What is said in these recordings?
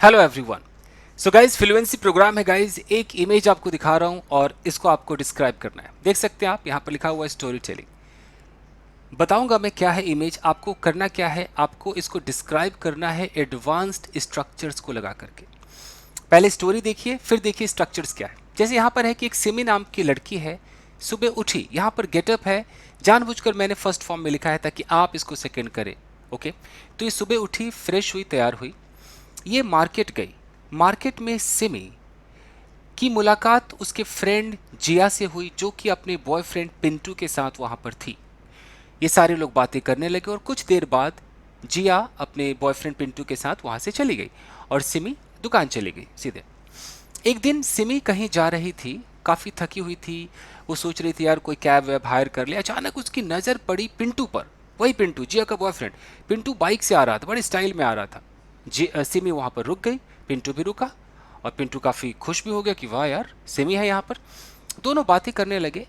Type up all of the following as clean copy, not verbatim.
Hello everyone. So guys fluency program है guys. एक image आपको दिखा रहा हूं और इसको आपको डिस्क्राइब करना है। देख सकते हैं आप, यहाँ पर लिखा हुआ है स्टोरी टेलिंग। बताऊंगा मैं क्या है इमेज, आपको करना क्या है, आपको इसको डिस्क्राइब करना है एडवांस्ड स्ट्रक्चर्स को लगा करके। पहले स्टोरी देखिए, फिर देखिए स्ट्रक्चर्स क्या है। जैसे यहाँ पर है कि एक सिमी नाम की लड़की है, सुबह उठी। यहाँ पर गेटअप है, जानबूझकर मैंने फर्स्ट फॉर्म में लिखा है ताकि आप इसको सेकंड करें। ओके, तो ये सुबह उठी, फ्रेश हुई, तैयार हुई, ये मार्केट गई। मार्केट में सिमी की मुलाकात उसके फ्रेंड जिया से हुई, जो कि अपने बॉयफ्रेंड पिंटू के साथ वहां पर थी। ये सारे लोग बातें करने लगे और कुछ देर बाद जिया अपने बॉयफ्रेंड पिंटू के साथ वहां से चली गई और सिमी दुकान चली गई सीधे। एक दिन सिमी कहीं जा रही थी, काफी थकी हुई थी। वो सोच रही थी यार कोई कैब वैब हायर कर ले। अचानक उसकी नजर पड़ी पिंटू पर। वही पिंटू, जिया का बॉयफ्रेंड। पिंटू बाइक से आ रहा था, बड़े स्टाइल में आ रहा था। सिमी वहां पर रुक गई, पिंटू भी रुका और पिंटू काफी खुश भी हो गया कि वाह यार सिमी है यहाँ पर। दोनों बातें करने लगे।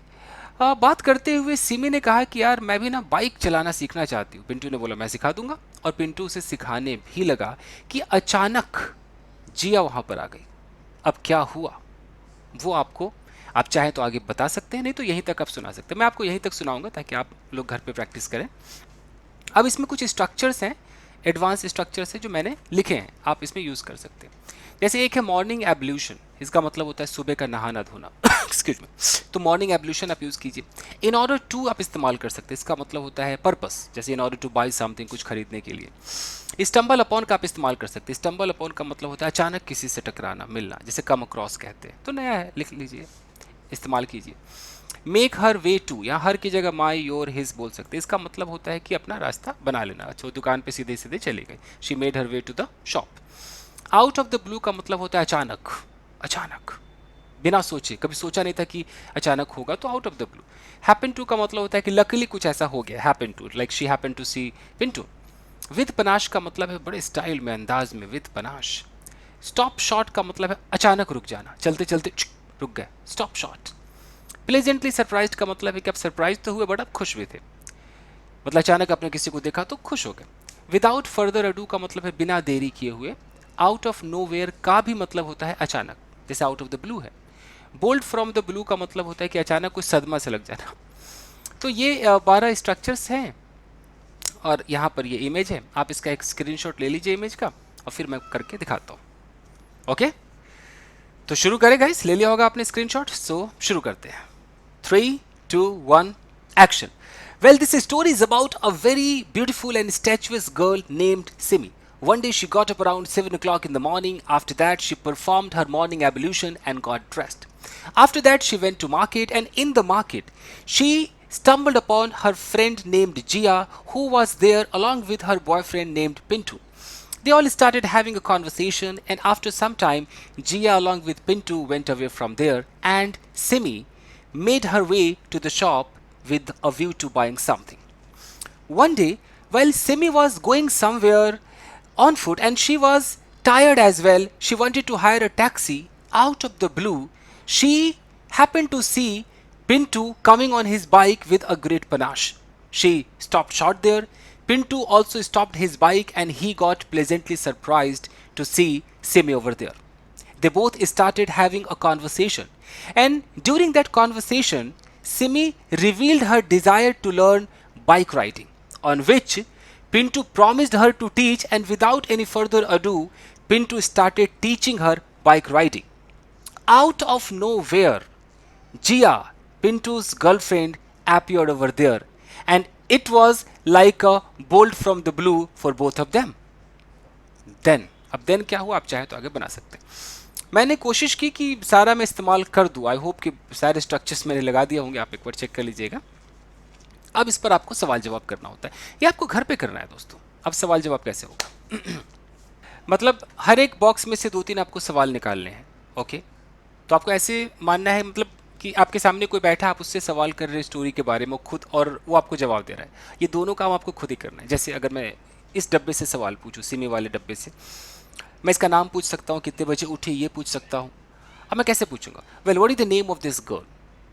बात करते हुए सिमी ने कहा कि यार मैं भी ना बाइक चलाना सीखना चाहती हूँ। पिंटू ने बोला मैं सिखा दूंगा, और पिंटू उसे सिखाने भी लगा कि अचानक जिया वहां पर आ गई। अब क्या हुआ वो आपको, आप चाहें तो आगे बता सकते हैं, नहीं तो यहीं तक आप सुना सकते हैं। मैं आपको यहीं तक सुनाऊंगा ताकि आप लोग घर पे प्रैक्टिस करें। अब इसमें कुछ स्ट्रक्चर्स हैं, एडवांस स्ट्रक्चर्स हैं जो मैंने लिखे हैं, आप इसमें यूज कर सकते हैं। जैसे एक है मॉर्निंग एब्ल्यूशन, इसका मतलब होता है सुबह का नहाना धोना। Excuse me. तो मॉर्निंग एब्ल्यूशन आप यूज कीजिए। इन ऑर्डर टू आप इस्तेमाल कर सकते हैं, इसका मतलब होता है पर्पस, जैसे in order two by something, कुछ खरीदने के लिए। स्टम्बल अपॉन का आप इस्तेमाल कर सकते हैं। स्टम्बल अपॉन का मतलब होता है अचानक किसी से टकराना, मिलना, जैसे कम अक्रॉस कहते हैं। तो नया है, लिख लीजिए, इस्तेमाल कीजिए। मेक हर वे टू, यहाँ हर की जगह माई, योर, हिज बोल सकते हैं। इसका मतलब होता है कि अपना रास्ता बना लेना। अच्छा, वो दुकान पे सीधे सीधे चली गई। She made her way to the shop. Out of the blue का मतलब होता है अचानक, अचानक, बिना सोचे, कभी सोचा नहीं था कि अचानक होगा, तो out of the blue. Happen to का मतलब होता है कि लकीली कुछ ऐसा हो गया। Happen to, like she happen to see Pintu. With panache का मतलब है बड़े स्टाइल में, अंदाज में, विद पनाश। स्टॉप शॉट का मतलब है अचानक रुक जाना, चलते चलते रुक गए, स्टॉप शॉट। प्लेजेंटली सरप्राइज्ड का मतलब है कि आप सरप्राइज तो हुए बट आप खुश भी थे, मतलब अचानक आपने किसी को देखा तो खुश हो गए। विदाउट फर्दर अडू का मतलब है बिना देरी किए हुए। आउट ऑफ नोवेयर का भी मतलब होता है अचानक, जैसे आउट ऑफ द ब्लू है। बोल्ड फ्रॉम द ब्लू का मतलब होता है कि अचानक कुछ सदमा से लग जाना। तो ये 12 स्ट्रक्चर्स हैं और यहाँ पर ये इमेज है। आप इसका एक स्क्रीनशॉट ले लीजिए इमेज का और फिर मैं करके दिखाता हूँ। ओके, तो शुरू करें गाइस, ले लिया होगा आपने स्क्रीनशॉट, सो शुरू करते हैं। 3, 2, 1, action. Well, this story is about a very beautiful and statuesque girl named Simi. One day she got up around 7 o'clock in the morning. After that, she performed her morning ablution and got dressed. After that, she went to market, and in the market, she stumbled upon her friend named Jia, who was there along with her boyfriend named Pintu. They all started having a conversation, and after some time, Jia along with Pintu went away from there, and Simi made her way to the shop with a view to buying something. One day, while Simi was going somewhere on foot and she was tired as well, she wanted to hire a taxi. Out of the blue, she happened to see Pintu coming on his bike with a great panache. She stopped short there. Pintu also stopped his bike and he got pleasantly surprised to see Simi over there. They both started having a conversation, and during that conversation, Simi revealed her desire to learn bike riding, on which Pintu promised her to teach, and without any further ado, Pintu started teaching her bike riding. Out of nowhere, Jia, Pintu's girlfriend, appeared over there, and it was like a bolt from the blue for both of them. Then, अब then क्या हुआ, आप चाहे तो आगे बना सकते हैं। मैंने कोशिश की कि सारा मैं इस्तेमाल कर दूं। आई होप कि सारे स्ट्रक्चर्स मैंने लगा दिए होंगे, आप एक बार चेक कर लीजिएगा। अब इस पर आपको सवाल जवाब करना होता है, ये आपको घर पे करना है दोस्तों। अब सवाल जवाब कैसे होगा? मतलब हर एक बॉक्स में से 2-3 आपको सवाल निकालने हैं। ओके, तो आपको ऐसे मानना है, मतलब कि आपके सामने कोई बैठा, आप उससे सवाल कर रहे हैं स्टोरी के बारे में खुद, और वो आपको जवाब दे रहा है। ये दोनों काम आपको खुद ही करना है। जैसे अगर मैं इस डब्बे से सवाल पूछूं, सिमी वाले डब्बे से, मैं इसका नाम पूछ सकता हूँ, कितने बजे उठी, ये पूछ सकता हूँ। अब मैं कैसे पूछूंगा? Well, what is the name of this girl?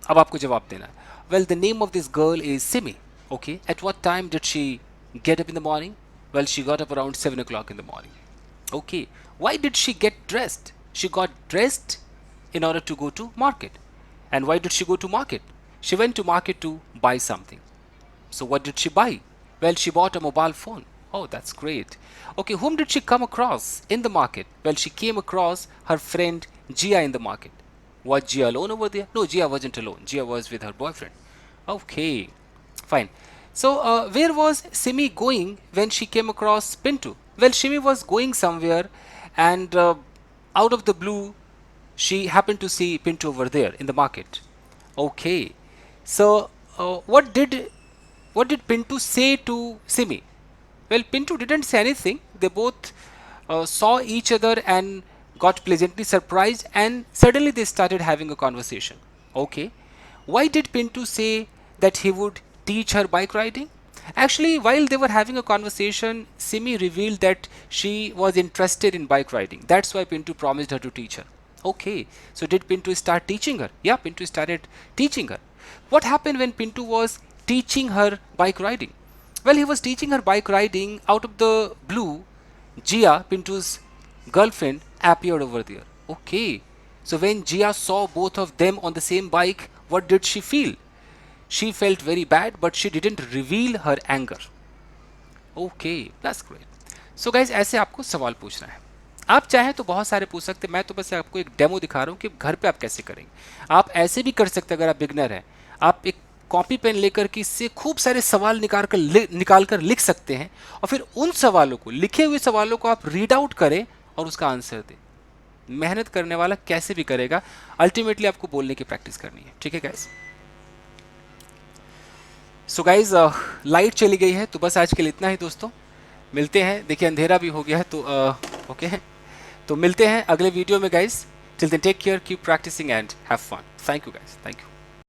अब आपको जवाब देना है। Well, the name of this girl is Simi. Okay, at what time did she get up in the morning? Well, she got up around 7 o'clock in the morning. Okay, Why did she get dressed? She got dressed in order to go to market. And why did she go to market? She went to market to buy something. So what did she buy? Well, she bought a mobile phone. Oh, that's great. Okay, whom did she come across in the market? Well, she came across her friend Gia in the market. Was Gia alone over there? No, Gia wasn't alone. Gia was with her boyfriend. Okay, fine. So, where was Simi going when she came across Pintu? Well, Simi was going somewhere, and out of the blue, she happened to see Pintu over there in the market. Okay, so what did Pintu say to Simi? Well, Pintu didn't say anything. They both saw each other and got pleasantly surprised, and suddenly they started having a conversation. Okay, why did Pintu say that he would teach her bike riding? Actually, while they were having a conversation, Simi revealed that she was interested in bike riding. That's why Pintu promised her to teach her. Okay, so did Pintu start teaching her? Yeah, Pintu started teaching her. What happened when Pintu was teaching her bike riding? Well, he was teaching her bike riding. Out of the blue, Gia, Pintu's girlfriend, appeared over there. Okay, so when Gia saw both of them on the same bike, what did she feel? She felt very bad, but she didn't reveal her anger. Okay, that's great. So guys, ऐसे आपको सवाल पूछना है. आप चाहें तो बहुत सारे पूछ सकते हैं. मैं तो बस आपको एक डेमो दिखा रहा हूँ कि घर पे आप कैसे करेंगे. आप ऐसे भी कर सकते हैं. अगर आप बिगनर हैं, आप एक कॉपी पेन लेकर के इससे खूब सारे सवाल निकाल कर लिख सकते हैं, और फिर उन सवालों को, लिखे हुए सवालों को आप रीड आउट करें और उसका आंसर दें. मेहनत करने वाला कैसे भी करेगा. अल्टीमेटली आपको बोलने की प्रैक्टिस करनी है. ठीक है गाइज. सो गाइज, लाइट चली गई है, तो बस आज के लिए इतना ही दोस्तों. मिलते हैं. देखिए, अंधेरा भी हो गया है, तो ओके, तो मिलते हैं अगले वीडियो में guys. Till then take care, keep practising and have fun. Thank you guys, thank you.